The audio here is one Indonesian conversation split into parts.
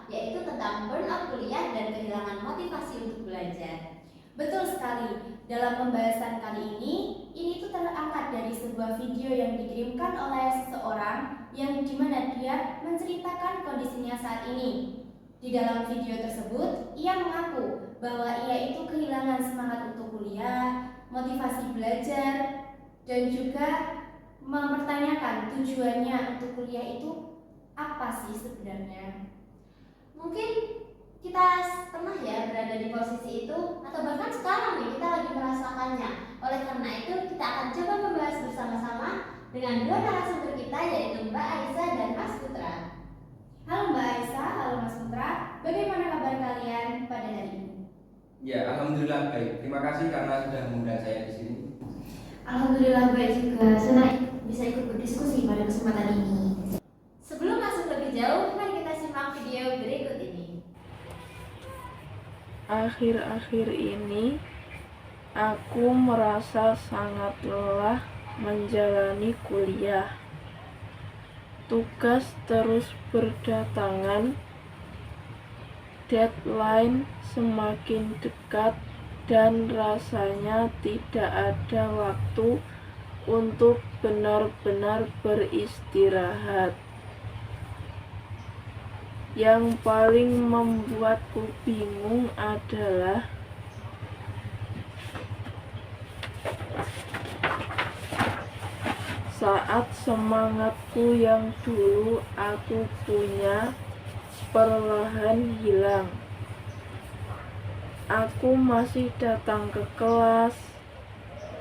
yaitu tentang burnout kuliah dan kehilangan motivasi untuk belajar. Betul sekali, dalam pembahasan kali ini tuh terangkat dari sebuah video yang dikirimkan oleh seseorang yang dimana dia menceritakan kondisinya saat ini. Di dalam video tersebut, ia mengaku bahwa ia itu kehilangan semangat untuk kuliah, motivasi belajar, dan juga mempertanyakan tujuannya untuk kuliah itu apa sih sebenarnya. Mungkin kita pernah ya berada di posisi itu, atau bahkan sekarang nih kita lagi merasakannya. Oleh karena itu kita akan coba membahas bersama-sama dengan dua narasumber kita, yaitu Mbak Aisyah dan Mas Putra. Halo Mbak Aisyah, halo Mas Putra, bagaimana kabar kalian pada hari ini? Ya, alhamdulillah baik. Terima kasih karena sudah mengundang saya di sini. Alhamdulillah baik juga, senang bisa ikut berdiskusi pada kesempatan ini. Sebelum masuk lebih jauh, mari kita simak video berikut ini. Akhir-akhir ini, aku merasa sangat lelah menjalani kuliah. Tugas terus berdatangan, deadline semakin dekat, dan rasanya tidak ada waktu untuk benar-benar beristirahat. Yang paling membuatku bingung adalah saat semangatku yang dulu aku punya perlahan hilang. Aku masih datang ke kelas,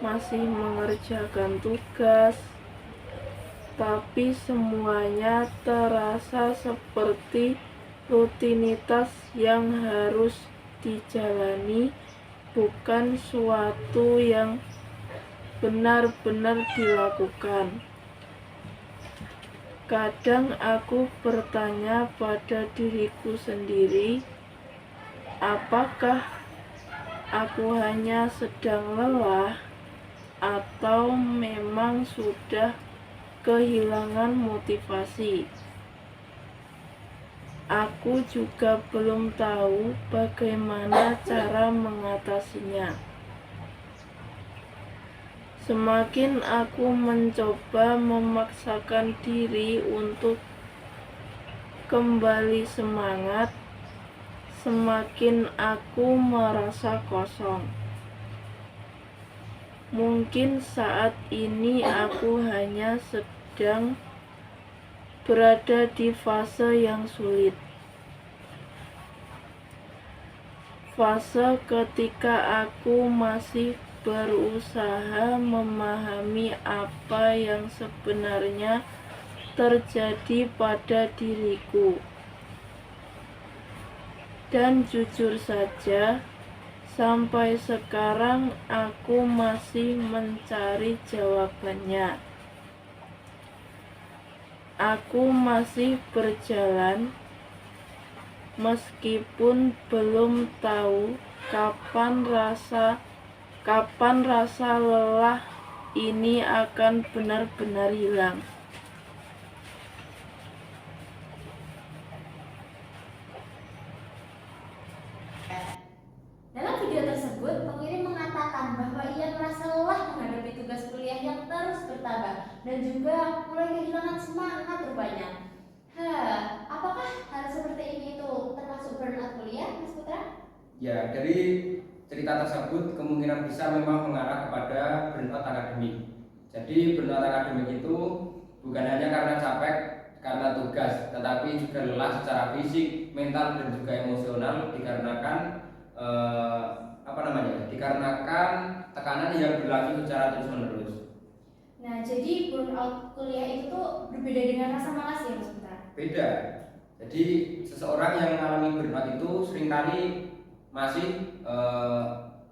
masih mengerjakan tugas, tapi semuanya terasa seperti rutinitas yang harus dijalani, bukan suatu yang benar-benar dilakukan. Kadang aku bertanya pada diriku sendiri, apakah aku hanya sedang lelah atau memang sudah kehilangan motivasi. Aku juga belum tahu bagaimana cara mengatasinya. Semakin aku mencoba memaksakan diri untuk kembali semangat, semakin aku merasa kosong. Mungkin saat ini aku hanya sedang berada di fase yang sulit. Fase ketika aku masih berusaha memahami apa yang sebenarnya terjadi pada diriku. Dan jujur saja, sampai sekarang aku masih mencari jawabannya. Aku masih berjalan, meskipun belum tahu kapan rasa lelah ini akan benar-benar hilang. Dalam video tersebut, pengirim mengatakan bahwa ia merasa lelah menghadapi tugas kuliah yang terus bertambah dan juga mulai kehilangan semangat rupanya. Apakah hal seperti ini itu termasuk burnout kuliah, Mas Putra? Ya, dari cerita tersebut kemungkinan besar memang mengarah kepada burnout akademik. Jadi burnout akademik itu bukan hanya karena capek karena tugas, tetapi juga lelah secara fisik, mental dan juga emosional dikarenakan tekanan yang berlangsung secara terus-menerus. Nah, jadi burnout kuliah itu tuh berbeda dengan rasa malas ya, Mas Putra? Beda. Jadi seseorang yang mengalami burnout itu seringkali masih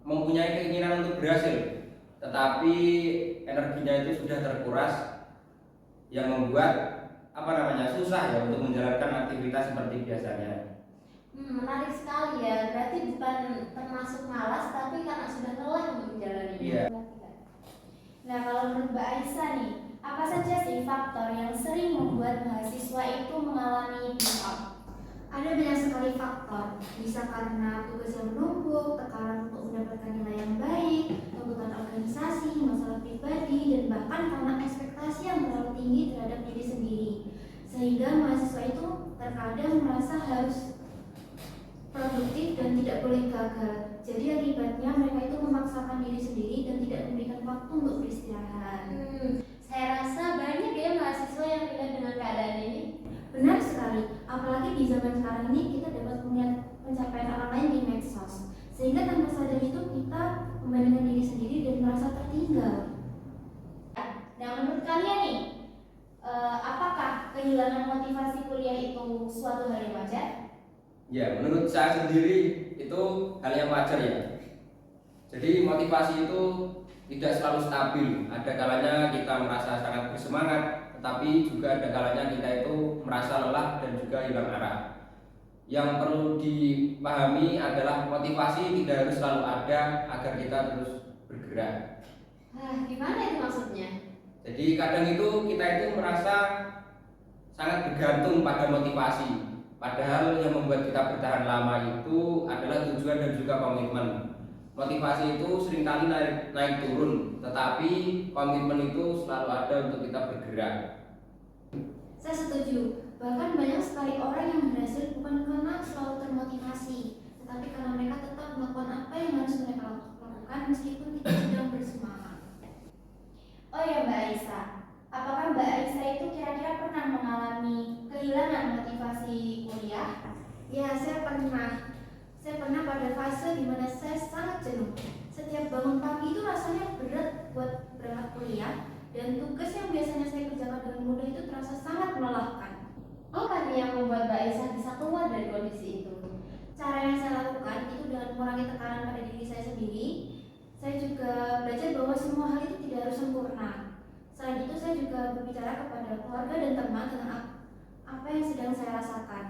mempunyai keinginan untuk berhasil, tetapi energinya itu sudah terkuras yang membuat susah ya untuk menjalankan aktivitas seperti biasanya. Menarik sekali ya, berarti bukan termasuk malas tapi karena sudah lelah untuk menjalaninya. Iya. Nah, kalau menurut Mbak Aisyah nih, apa saja sih faktor yang sering membuat mahasiswa itu mengalami burnout? Ada banyak sekali faktor, bisa karena tugas yang menumpuk, tekanan untuk mendapatkan nilai yang baik, tuntutan organisasi, masalah pribadi, dan bahkan karena ekspektasi yang terlalu tinggi terhadap diri sendiri. Sehingga mahasiswa itu terkadang merasa harus produktif dan tidak boleh gagal. Jadi akibatnya mereka itu memaksakan diri sendiri dan tidak memberikan waktu untuk beristirahat. Saya rasa banyak ya mahasiswa yang relate dengan keadaan ini. Benar sekali, apalagi di zaman sekarang ini kita dapat melihat pencapaian orang lain di medsos. Sehingga tanpa sadar itu kita membandingkan diri sendiri dan merasa tertinggal. Nah, menurut kalian nih, apakah kehilangan motivasi kuliah itu suatu hal yang wajar? Ya, menurut saya sendiri itu hal yang wajar ya. Jadi motivasi itu tidak selalu stabil. Ada kalanya kita merasa sangat bersemangat, tetapi juga ada kalanya kita itu merasa lelah dan juga hilang arah. Yang perlu dipahami adalah motivasi tidak harus selalu ada agar kita terus bergerak. Gimana itu maksudnya? Jadi kadang itu kita itu merasa sangat bergantung pada motivasi. Padahal yang membuat kita bertahan lama itu adalah tujuan dan juga komitmen. Motivasi itu seringkali naik turun, tetapi komitmen itu selalu ada untuk kita bergerak. Saya setuju, bahkan banyak sekali orang yang berhasil bukan karena selalu termotivasi, tetapi karena mereka tetap melakukan apa yang harus mereka lakukan meskipun tidak sedang bersemangat. Oh ya Mbak Aisyah, apakah Mbak Aisyah itu kira-kira pernah mengalami kehilangan motivasi kuliah? Ya, saya pernah pada fase di mana saya sangat jenuh. Setiap bangun pagi itu rasanya berat buat berangkat kuliah, dan tugas yang biasanya saya kerjakan dengan mudah itu terasa sangat melelahkan. Apa nih yang membuat Mbak Aisyah bisa keluar dari kondisi itu? Cara yang saya lakukan itu dengan mengurangi tekanan pada diri saya sendiri. Saya juga belajar bahwa semua hal itu tidak harus sempurna. Selain itu, saya juga berbicara kepada keluarga dan teman tentang apa yang sedang saya rasakan.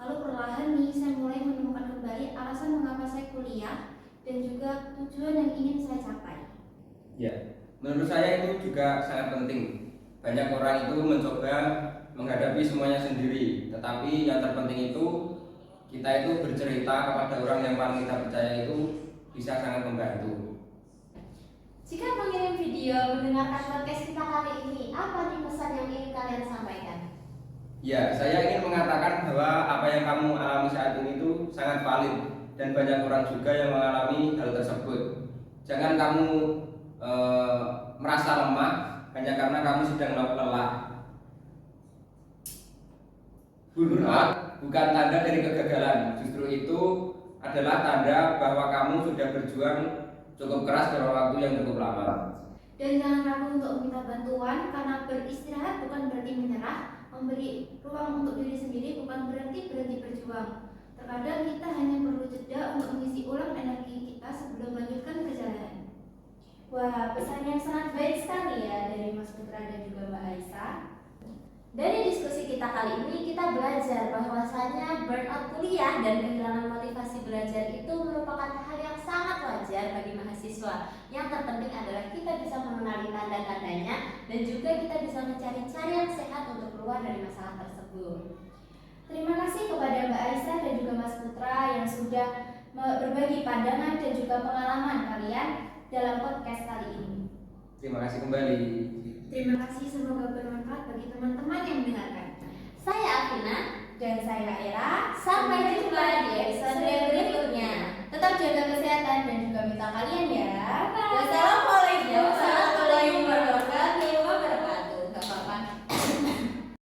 Lalu perlahan nih saya mulai menemukan kembali alasan mengapa saya kuliah dan juga tujuan yang ingin saya capai. Ya, menurut saya itu juga sangat penting. Banyak orang itu mencoba menghadapi semuanya sendiri, tetapi yang terpenting itu kita itu bercerita kepada orang yang paling kita percaya itu bisa sangat membantu. Jika mengirim video mendengarkan podcast kita kali ini, apa nih pesan yang ingin kalian sampaikan? Ya, saya ingin mengatakan bahwa apa yang kamu alami saat ini itu sangat valid dan banyak orang juga yang mengalami hal tersebut. Jangan kamu merasa lemah hanya karena kamu sedang lelah. Burnout bukan tanda dari kegagalan, justru itu adalah tanda bahwa kamu sudah berjuang cukup keras dalam waktu yang cukup lama. Dan jangan ragu untuk meminta bantuan, karena beristirahat bukan berarti menyerah. Memberi ruang untuk diri sendiri bukan berarti berjuang. Terkadang kita hanya perlu jeda untuk mengisi ulang energi kita sebelum melanjutkan perjalanan. Wah, pesan yang sangat baik sekali ya dari Mas Putra dan juga Mbak Aisyah. Dari diskusi kita kali ini, kita belajar bahwasanya burnout kuliah dan kehilangan motivasi belajar itu merupakan hal yang sangat wajar bagi mahasiswa. Yang terpenting adalah kita bisa mengenali tanda-tandanya dan juga kita bisa mencari cara yang sehat untuk keluar dari masalah tersebut. Terima kasih kepada Mbak Aisyah dan juga Mas Putra yang sudah berbagi pandangan dan juga pengalaman kalian dalam podcast kali ini. Terima kasih kembali. Terima kasih, semoga bermanfaat bagi teman-teman yang mendengarkan. Saya Afina Dan saya Era. Sampai jumpa di episode berikutnya. Tetap jaga kesehatan dan juga mental kalian ya.